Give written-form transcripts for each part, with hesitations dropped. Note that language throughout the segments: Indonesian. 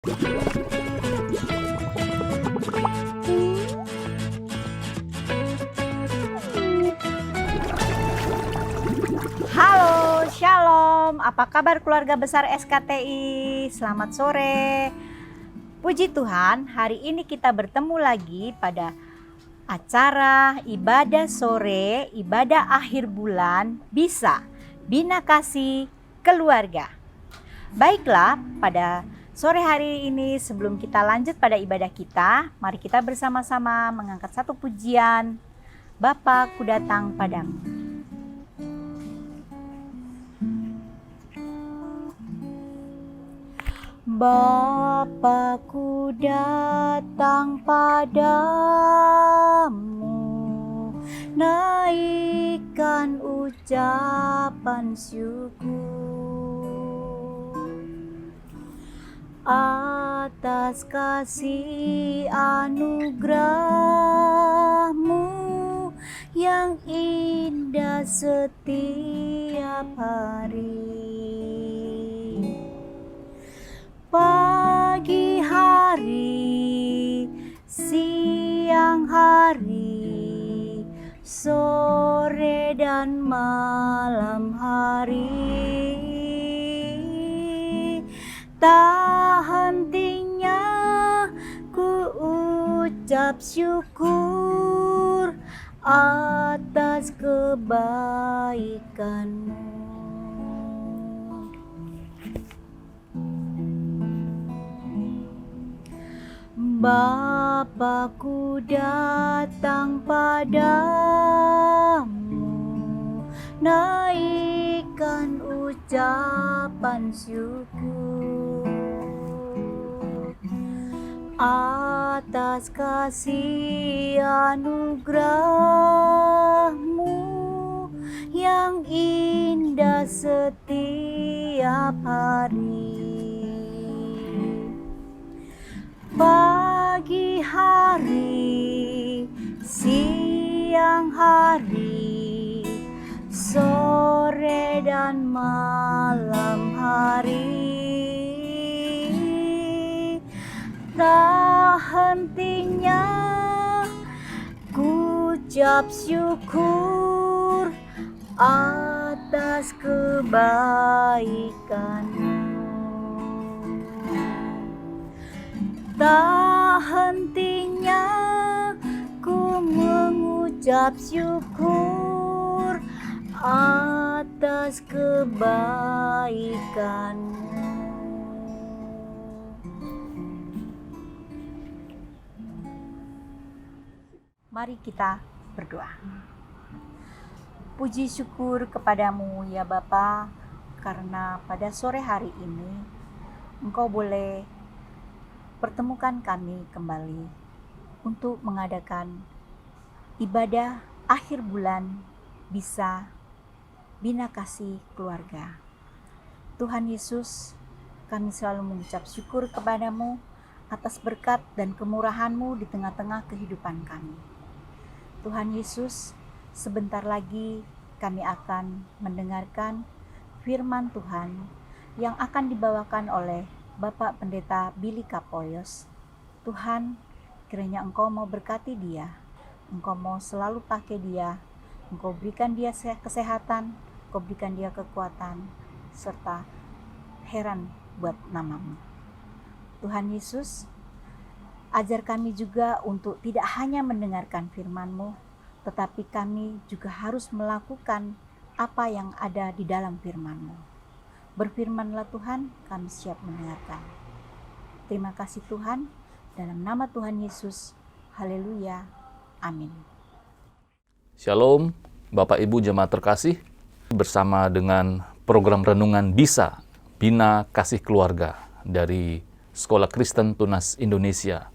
Halo, Shalom. Apa kabar keluarga besar SKTI? Selamat sore. Puji Tuhan, hari ini kita bertemu lagi pada acara ibadah sore, ibadah akhir bulan, bisa Bina Kasih Keluarga. Baiklah, pada sore hari ini sebelum kita lanjut pada ibadah kita, mari kita bersama-sama mengangkat satu pujian. Bapa, ku datang padamu. Bapa-Ku datang padamu, naikkan ucapan syukur atas kasih anugerah-Mu yang indah setiap hari. Pagi hari, siang hari, sore dan malam hari, tak hentinya ku ucap syukur atas kebaikan-Mu. Bapa-Ku datang padamu, naikkan ucapan syukur atas kasih anugerah-Mu yang indah setiap hari. Pagi hari, siang hari, sore dan malam hari, tak hentinya ku ucap syukur atas kebaikan-Mu. Tak hentinya ku mengucap syukur atas kebaikan-Mu. Mari kita berdoa. Puji syukur kepadamu ya Bapa, karena pada sore hari ini Engkau boleh pertemukan kami kembali untuk mengadakan ibadah akhir bulan bisa Bina Kasih Keluarga. Tuhan Yesus, kami selalu mengucap syukur kepadamu atas berkat dan kemurahan-Mu di tengah-tengah kehidupan kami. Tuhan Yesus, sebentar lagi kami akan mendengarkan firman Tuhan yang akan dibawakan oleh Bapak Pendeta Billy Kapoyos. Tuhan, kiranya Engkau mau berkati dia, Engkau mau selalu pakai dia, Engkau berikan dia kesehatan, Engkau berikan dia kekuatan, serta heran buat nama-Mu. Tuhan Yesus, ajar kami juga untuk tidak hanya mendengarkan firman-Mu, tetapi kami juga harus melakukan apa yang ada di dalam firman-Mu. Berfirmanlah Tuhan, kami siap mendengarkan. Terima kasih Tuhan, dalam nama Tuhan Yesus. Haleluya. Amin. Shalom, Bapak Ibu jemaat terkasih. Bersama dengan program renungan Bisa Bina Kasih Keluarga dari Sekolah Kristen Tunas Indonesia.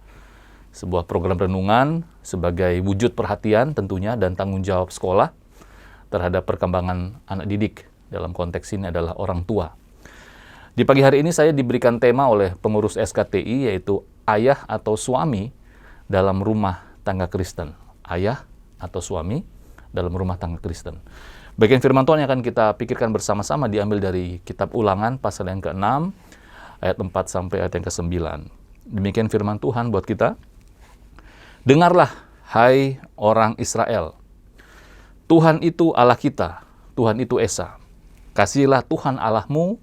Sebuah program renungan sebagai wujud perhatian tentunya dan tanggung jawab sekolah terhadap perkembangan anak didik. Dalam konteks ini adalah orang tua. Di pagi hari ini saya diberikan tema oleh pengurus SKTI yaitu ayah atau suami dalam rumah tangga Kristen. Ayah atau suami dalam rumah tangga Kristen. Bagian firman Tuhan yang akan kita pikirkan bersama-sama diambil dari kitab Ulangan pasal yang ke-6 ayat 4 sampai ayat yang ke-9. Demikian firman Tuhan buat kita. Dengarlah, hai orang Israel, Tuhan itu Allah kita, Tuhan itu Esa. Kasihilah Tuhan Allahmu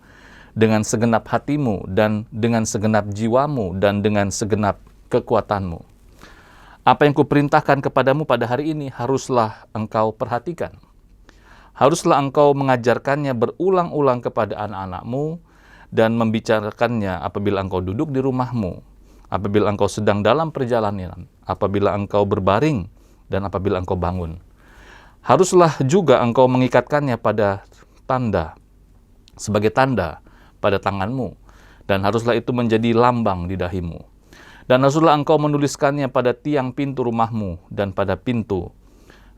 dengan segenap hatimu dan dengan segenap jiwamu dan dengan segenap kekuatanmu. Apa yang kuperintahkan kepadamu pada hari ini haruslah engkau perhatikan. Haruslah engkau mengajarkannya berulang-ulang kepada anak-anakmu dan membicarakannya apabila engkau duduk di rumahmu, apabila engkau sedang dalam perjalanan, apabila engkau berbaring, dan apabila engkau bangun. Haruslah juga engkau mengikatkannya pada tanda, sebagai tanda pada tanganmu, dan haruslah itu menjadi lambang di dahimu. Dan haruslah engkau menuliskannya pada tiang pintu rumahmu dan pada pintu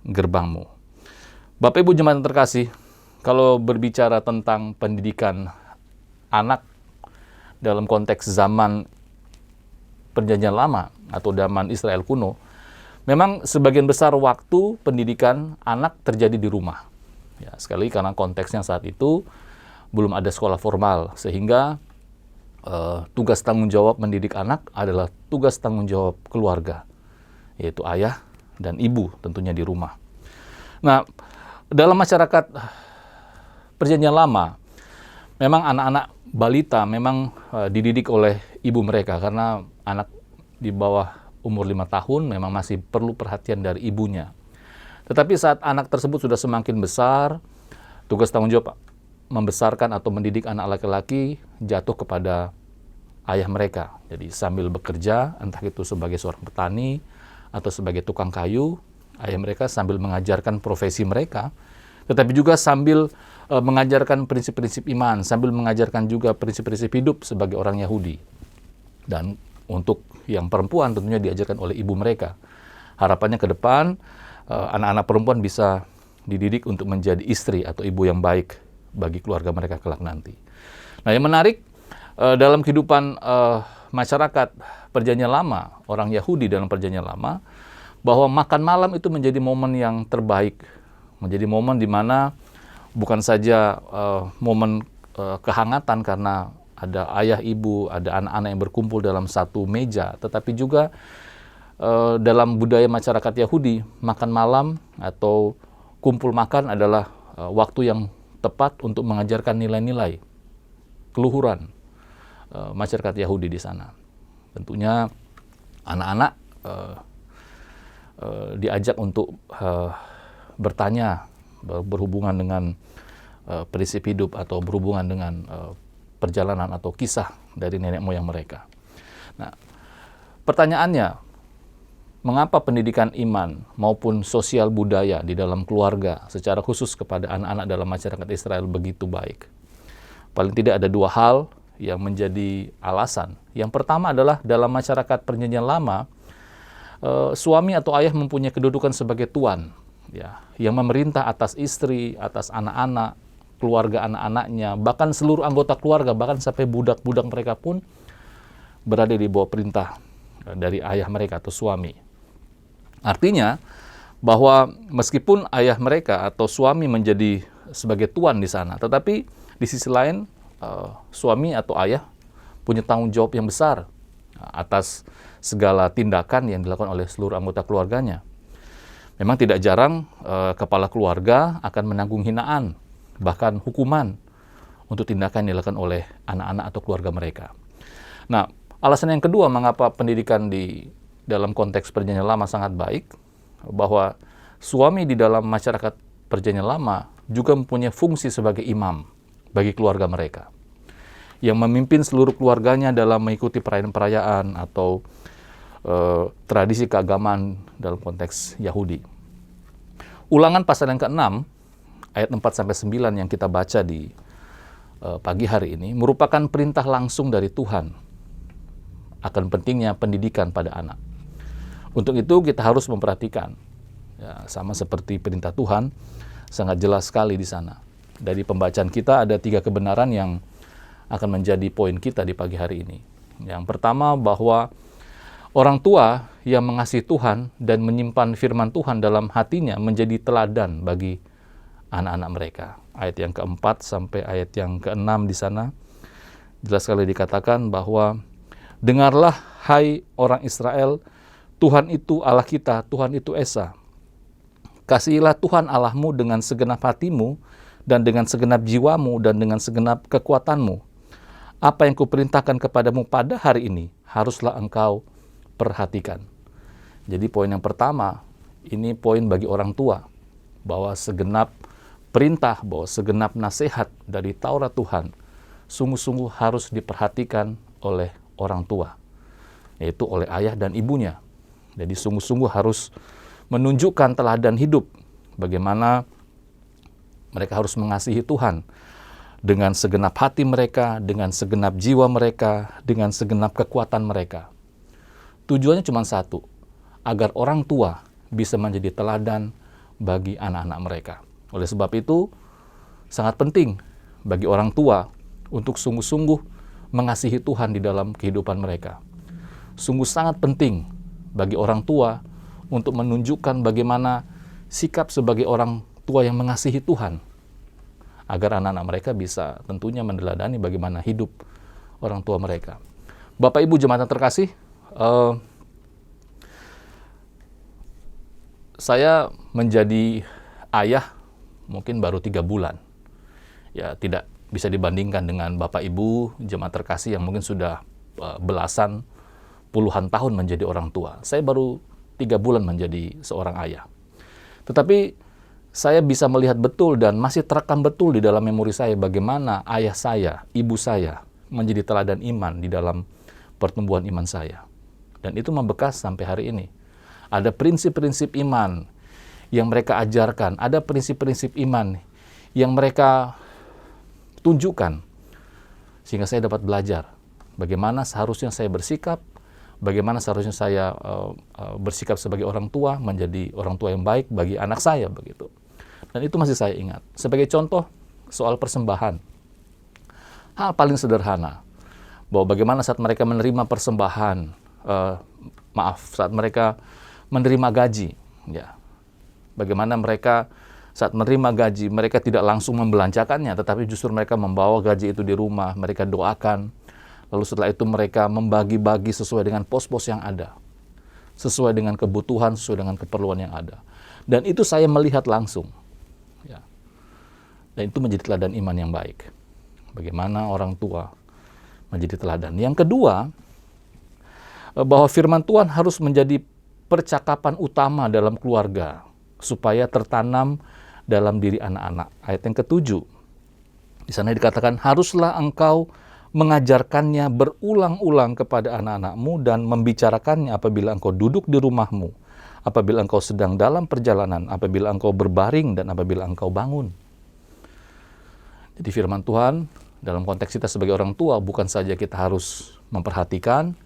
gerbangmu. Bapak Ibu jemaat yang terkasih, kalau berbicara tentang pendidikan anak dalam konteks zaman Perjanjian Lama atau zaman Israel kuno, memang sebagian besar waktu pendidikan anak terjadi di rumah. Ya, sekali karena konteksnya saat itu belum ada sekolah formal, sehingga tugas tanggung jawab mendidik anak adalah tugas tanggung jawab keluarga, yaitu ayah dan ibu tentunya di rumah. Nah, dalam masyarakat Perjanjian Lama, memang anak-anak balita memang dididik oleh ibu mereka, karena anak di bawah umur 5 tahun memang masih perlu perhatian dari ibunya. Tetapi saat anak tersebut sudah semakin besar, tugas tanggung jawab membesarkan atau mendidik anak laki-laki jatuh kepada ayah mereka. Jadi sambil bekerja, entah itu sebagai seorang petani atau sebagai tukang kayu, ayah mereka sambil mengajarkan profesi mereka, tetapi juga sambil mengajarkan prinsip-prinsip iman, sambil mengajarkan juga prinsip-prinsip hidup sebagai orang Yahudi. Dan untuk yang perempuan tentunya diajarkan oleh ibu mereka. Harapannya ke depan, anak-anak perempuan bisa dididik untuk menjadi istri atau ibu yang baik bagi keluarga mereka kelak nanti. Nah, yang menarik dalam kehidupan masyarakat Perjanjian Lama, orang Yahudi dalam Perjanjian Lama, bahwa makan malam itu menjadi momen yang terbaik, menjadi momen di mana bukan saja momen kehangatan karena ada ayah ibu, ada anak-anak yang berkumpul dalam satu meja, tetapi juga dalam budaya masyarakat Yahudi, makan malam atau kumpul makan adalah waktu yang tepat untuk mengajarkan nilai-nilai keluhuran masyarakat Yahudi di sana. Tentunya anak-anak diajak untuk bertanya berhubungan dengan prinsip hidup atau berhubungan dengan perjalanan atau kisah dari nenek moyang mereka. Nah, pertanyaannya, mengapa pendidikan iman maupun sosial budaya di dalam keluarga secara khusus kepada anak-anak dalam masyarakat Israel begitu baik? Paling tidak ada dua hal yang menjadi alasan. Yang pertama adalah dalam masyarakat Perjanjian Lama, suami atau ayah mempunyai kedudukan sebagai tuan, ya, yang memerintah atas istri, atas anak-anak, keluarga anak-anaknya, bahkan seluruh anggota keluarga, bahkan sampai budak-budak mereka pun berada di bawah perintah dari ayah mereka atau suami. Artinya bahwa meskipun ayah mereka atau suami menjadi sebagai tuan di sana, tetapi di sisi lain suami atau ayah punya tanggung jawab yang besar atas segala tindakan yang dilakukan oleh seluruh anggota keluarganya. Memang tidak jarang kepala keluarga akan menanggung hinaan, bahkan hukuman untuk tindakan yang dilakukan oleh anak-anak atau keluarga mereka. Nah, alasan yang kedua mengapa pendidikan di dalam konteks Perjanjian Lama sangat baik, bahwa suami di dalam masyarakat Perjanjian Lama juga mempunyai fungsi sebagai imam bagi keluarga mereka, yang memimpin seluruh keluarganya dalam mengikuti perayaan-perayaan atau tradisi keagamaan dalam konteks Yahudi. Ulangan pasal yang ke-6, ayat 4-9 yang kita baca di pagi hari ini, merupakan perintah langsung dari Tuhan akan pentingnya pendidikan pada anak. Untuk itu kita harus memperhatikan, ya, sama seperti perintah Tuhan, sangat jelas sekali di sana. Dari pembacaan kita ada 3 kebenaran yang akan menjadi poin kita di pagi hari ini. Yang pertama, bahwa orang tua yang mengasihi Tuhan dan menyimpan firman Tuhan dalam hatinya menjadi teladan bagi anak-anak mereka. Ayat yang ke-4 sampai ayat yang ke-6 di sana jelas sekali dikatakan bahwa dengarlah hai orang Israel, Tuhan itu Allah kita, Tuhan itu Esa. Kasihilah Tuhan Allahmu dengan segenap hatimu dan dengan segenap jiwamu dan dengan segenap kekuatanmu. Apa yang kuperintahkan kepadamu pada hari ini haruslah engkau perhatikan. Jadi poin yang pertama, ini poin bagi orang tua, bahwa segenap perintah, bahwa segenap nasihat dari Taurat Tuhan sungguh-sungguh harus diperhatikan oleh orang tua, yaitu oleh ayah dan ibunya. Jadi sungguh-sungguh harus menunjukkan teladan hidup, bagaimana mereka harus mengasihi Tuhan dengan segenap hati mereka, dengan segenap jiwa mereka, dengan segenap kekuatan mereka. Tujuannya cuma satu, agar orang tua bisa menjadi teladan bagi anak-anak mereka. Oleh sebab itu, sangat penting bagi orang tua untuk sungguh-sungguh mengasihi Tuhan di dalam kehidupan mereka. Sungguh sangat penting bagi orang tua untuk menunjukkan bagaimana sikap sebagai orang tua yang mengasihi Tuhan, agar anak-anak mereka bisa tentunya meneladani bagaimana hidup orang tua mereka. Bapak Ibu jemaat yang terkasih, saya menjadi ayah mungkin baru 3 bulan. Ya, tidak bisa dibandingkan dengan Bapak Ibu jemaat terkasih yang mungkin sudah belasan, puluhan tahun menjadi orang tua. Saya baru 3 bulan menjadi seorang ayah. Tetapi saya bisa melihat betul dan masih terekam betul di dalam memori saya bagaimana ayah saya, ibu saya menjadi teladan iman di dalam pertumbuhan iman saya. Dan itu membekas sampai hari ini. Ada prinsip-prinsip iman yang mereka ajarkan, ada prinsip-prinsip iman yang mereka tunjukkan, sehingga saya dapat belajar bagaimana seharusnya saya bersikap, bagaimana seharusnya saya bersikap sebagai orang tua, menjadi orang tua yang baik bagi anak saya, begitu. Dan itu masih saya ingat. Sebagai contoh, soal persembahan. Hal paling sederhana, bahwa bagaimana saat mereka menerima persembahan, saat mereka menerima gaji, ya, bagaimana mereka saat menerima gaji, mereka tidak langsung membelanjakannya, tetapi justru mereka membawa gaji itu di rumah, mereka doakan, lalu setelah itu mereka membagi-bagi sesuai dengan pos-pos yang ada, sesuai dengan kebutuhan, sesuai dengan keperluan yang ada. Dan itu saya melihat langsung. Ya. Dan itu menjadi teladan iman yang baik. Bagaimana orang tua menjadi teladan. Yang kedua, bahwa firman Tuhan harus menjadi percakapan utama dalam keluarga, supaya tertanam dalam diri anak-anak. Ayat yang ke-7, di sana dikatakan, haruslah engkau mengajarkannya berulang-ulang kepada anak-anakmu dan membicarakannya apabila engkau duduk di rumahmu, apabila engkau sedang dalam perjalanan, apabila engkau berbaring, dan apabila engkau bangun. Jadi firman Tuhan dalam konteks kita sebagai orang tua, bukan saja kita harus memperhatikan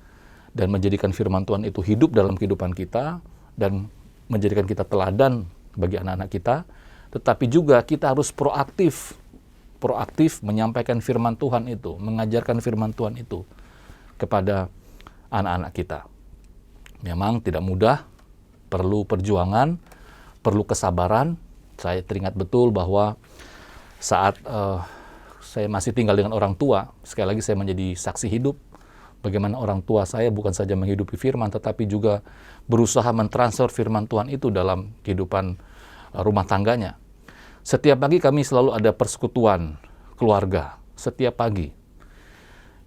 dan menjadikan firman Tuhan itu hidup dalam kehidupan kita dan menjadikan kita teladan bagi anak-anak kita, tetapi juga kita harus proaktif menyampaikan firman Tuhan itu, mengajarkan firman Tuhan itu kepada anak-anak kita. Memang tidak mudah, perlu perjuangan, perlu kesabaran. Saya teringat betul bahwa saat saya masih tinggal dengan orang tua, sekali lagi saya menjadi saksi hidup bagaimana orang tua saya bukan saja menghidupi firman, tetapi juga berusaha mentransfer firman Tuhan itu dalam kehidupan rumah tangganya. Setiap pagi kami selalu ada persekutuan keluarga, setiap pagi.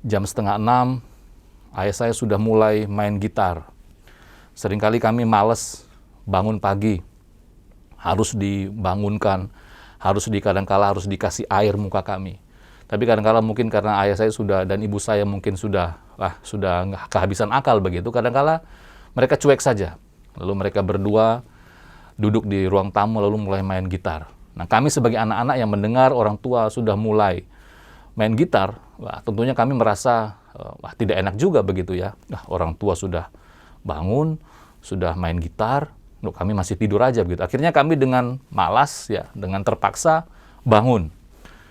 Jam 5:30, ayah saya sudah mulai main gitar. Seringkali kami malas bangun pagi, harus dibangunkan, kadang-kala harus dikasih air muka kami. Tapi kadang-kala mungkin karena ayah saya sudah dan ibu saya mungkin sudah kehabisan akal begitu, kadang-kala mereka cuek saja. Lalu mereka berdua duduk di ruang tamu lalu mulai main gitar. Nah, kami sebagai anak-anak yang mendengar orang tua sudah mulai main gitar, tentunya kami merasa tidak enak juga begitu ya. Orang tua sudah bangun, sudah main gitar, kami masih tidur aja begitu. Akhirnya kami dengan malas ya, dengan terpaksa bangun.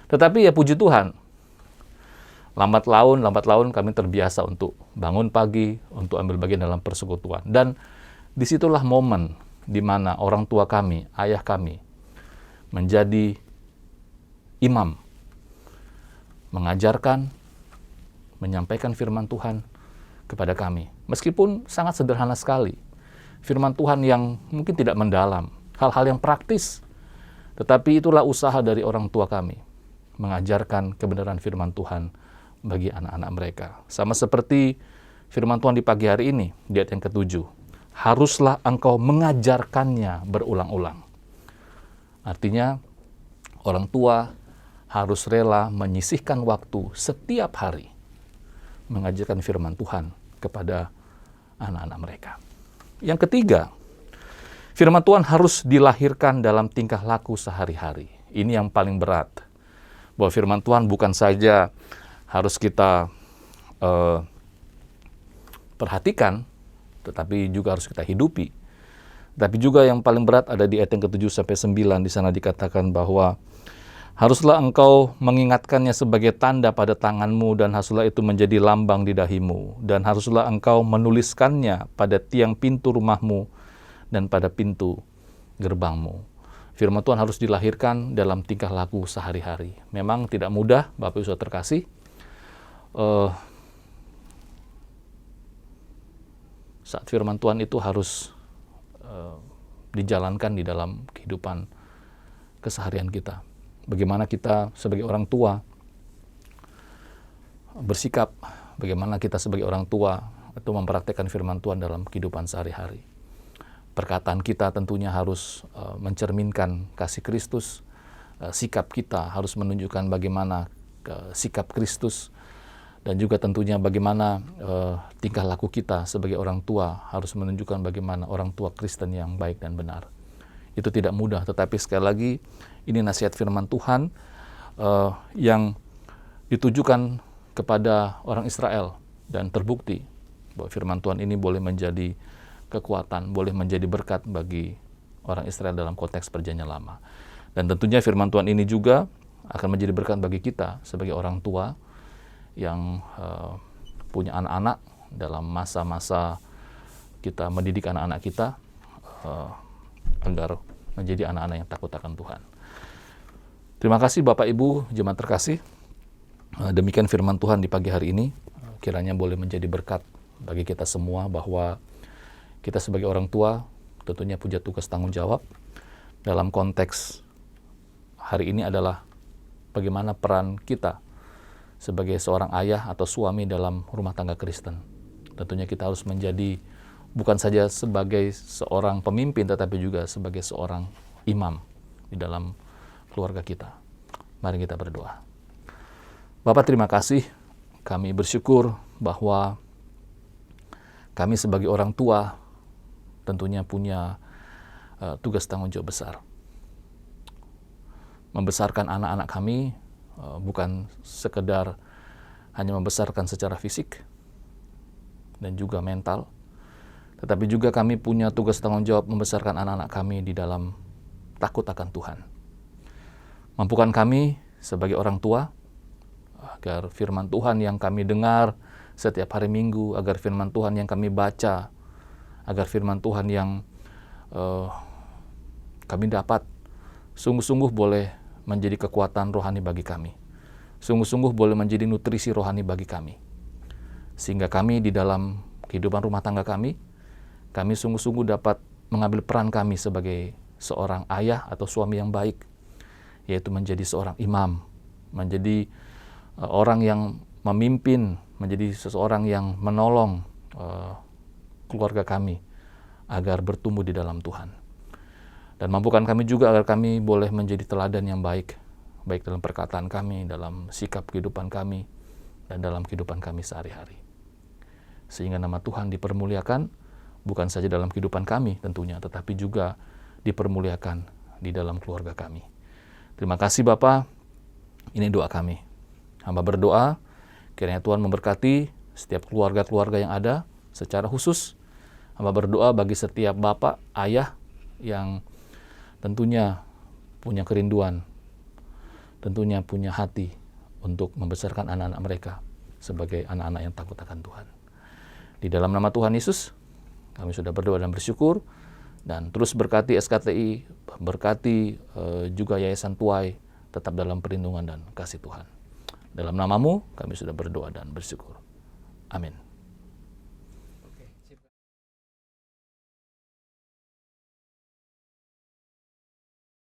Tetapi ya puji Tuhan, lambat laun kami terbiasa untuk bangun pagi, untuk ambil bagian dalam persekutuan. Dan disitulah momen di mana orang tua kami, ayah kami, menjadi imam, mengajarkan, menyampaikan firman Tuhan kepada kami. Meskipun sangat sederhana sekali. Firman Tuhan yang mungkin tidak mendalam, hal-hal yang praktis. Tetapi itulah usaha dari orang tua kami, mengajarkan kebenaran firman Tuhan bagi anak-anak mereka. Sama seperti firman Tuhan di pagi hari ini, di ayat yang ke-7. Haruslah engkau mengajarkannya berulang-ulang. Artinya, orang tua harus rela menyisihkan waktu setiap hari mengajarkan firman Tuhan kepada anak-anak mereka. Yang ketiga, firman Tuhan harus dilahirkan dalam tingkah laku sehari-hari. Ini yang paling berat. Bahwa firman Tuhan bukan saja harus kita perhatikan, tetapi juga harus kita hidupi. Tapi juga yang paling berat ada di ayat yang ke-7 sampai 9. Di sana dikatakan bahwa haruslah engkau mengingatkannya sebagai tanda pada tanganmu, dan haruslah itu menjadi lambang di dahimu. Dan haruslah engkau menuliskannya pada tiang pintu rumahmu dan pada pintu gerbangmu. Firman Tuhan harus dilahirkan dalam tingkah laku sehari-hari. Memang tidak mudah, Bapak Ibu Saudara terkasih. Saat firman Tuhan itu harus dijalankan di dalam kehidupan keseharian kita. Bagaimana kita sebagai orang tua bersikap, bagaimana kita sebagai orang tua itu mempraktekkan firman Tuhan dalam kehidupan sehari-hari. Perkataan kita tentunya harus mencerminkan kasih Kristus, sikap kita harus menunjukkan bagaimana sikap Kristus, dan juga tentunya bagaimana tingkah laku kita sebagai orang tua harus menunjukkan bagaimana orang tua Kristen yang baik dan benar. Itu tidak mudah, tetapi sekali lagi ini nasihat firman Tuhan yang ditujukan kepada orang Israel, dan terbukti bahwa firman Tuhan ini boleh menjadi kekuatan, boleh menjadi berkat bagi orang Israel dalam konteks perjanjian lama. Dan tentunya firman Tuhan ini juga akan menjadi berkat bagi kita sebagai orang tua yang punya anak-anak dalam masa-masa kita mendidik anak-anak kita agar menjadi anak-anak yang takut akan Tuhan. Terima kasih Bapak Ibu jemaat terkasih. Demikian firman Tuhan di pagi hari ini. Kiranya boleh menjadi berkat bagi kita semua, bahwa kita sebagai orang tua tentunya punya tugas tanggung jawab dalam konteks hari ini adalah bagaimana peran kita sebagai seorang ayah atau suami dalam rumah tangga Kristen. Tentunya kita harus menjadi bukan saja sebagai seorang pemimpin, tetapi juga sebagai seorang imam di dalam keluarga kita. Mari kita berdoa. Bapak, terima kasih. Kami bersyukur bahwa kami sebagai orang tua tentunya punya tugas tanggung jawab besar. Membesarkan anak-anak kami bukan sekedar hanya membesarkan secara fisik dan juga mental, tetapi juga kami punya tugas tanggung jawab membesarkan anak-anak kami di dalam takut akan Tuhan. Mampukan kami sebagai orang tua agar firman Tuhan yang kami dengar setiap hari Minggu, agar firman Tuhan yang kami baca, agar firman Tuhan yang kami dapat sungguh-sungguh boleh menjadi kekuatan rohani bagi kami. Sungguh-sungguh boleh menjadi nutrisi rohani bagi kami. Sehingga kami di dalam kehidupan rumah tangga kami sungguh-sungguh dapat mengambil peran kami sebagai seorang ayah atau suami yang baik, yaitu menjadi seorang imam, menjadi orang yang memimpin, menjadi seseorang yang menolong keluarga kami agar bertumbuh di dalam Tuhan. Dan mampukan kami juga agar kami boleh menjadi teladan yang baik, baik dalam perkataan kami, dalam sikap kehidupan kami, dan dalam kehidupan kami sehari-hari. Sehingga nama Tuhan dipermuliakan, bukan saja dalam kehidupan kami tentunya, tetapi juga dipermuliakan di dalam keluarga kami. Terima kasih Bapa, ini doa kami. Hamba berdoa, kiranya Tuhan memberkati setiap keluarga-keluarga yang ada secara khusus. Hamba berdoa bagi setiap bapak, ayah yang tentunya punya kerinduan, tentunya punya hati untuk membesarkan anak-anak mereka sebagai anak-anak yang takut akan Tuhan. Di dalam nama Tuhan Yesus, kami sudah berdoa dan bersyukur, dan terus berkati SKTI, berkati juga Yayasan Tuai, tetap dalam perlindungan dan kasih Tuhan. Dalam namamu kami sudah berdoa dan bersyukur. Amin.